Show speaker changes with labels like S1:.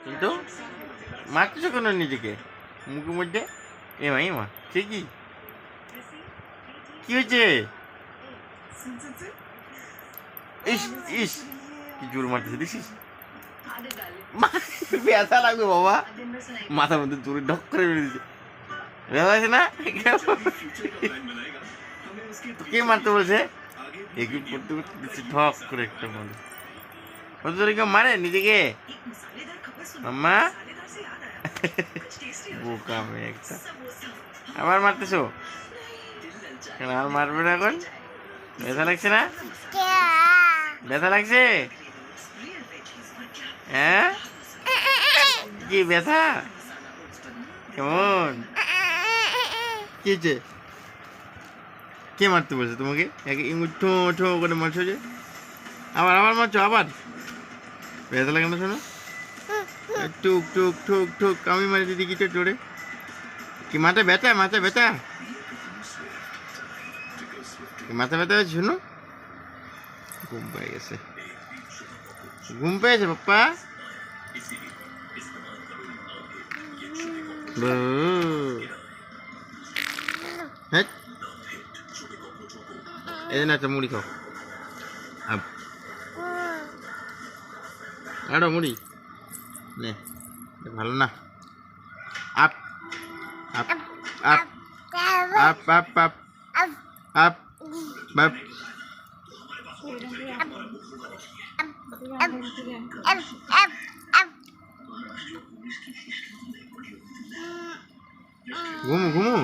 S1: কিন্তু মারতেছো কেন নিজেকে মুখের মধ্যে? এমা সে কি হয়েছে? ইস ইস কি জোর মারতেছে দেখিস? ব্যথা লাগবে বাবা, মাথার মধ্যে জোরে ঢক করে মেরে দিচ্ছে। ব্যথা আছে না? কে মারতে বলছে? একটু পড়তে পড়তে দিচ্ছে ঠক করে একটা মানুষ। কত জোরে কেউ মারে নিজেকে? মাম্মা বোকা মেয়ে একটা। আবার মারতেছো কেন? আর মারবে না এখন? ব্যথা লাগছে না? ব্যথা লাগছে? হ্যাঁ কি ব্যথা? কেমন কি হয়েছে? কে মারতে বলছে তোমাকে? একে ঠো ঠো করে মারছো যে? আবার মারছো আবার? ব্যথা লাগে না? শোনো, টুক টুক টুক টুক আমি মারি দিদি কি জোরে। কি মাথা ব্যথা? মাথা ব্যথা হয়েছে? শোনো, ঘুম পেয়ে গেছে, ঘুম পেয়েছে পাপ্পা। এই না একটা মুড়ি খাও, আরো মুড়ি নে, ভালো না। Up up up up up up up বাপ ঘুমু ঘুমু।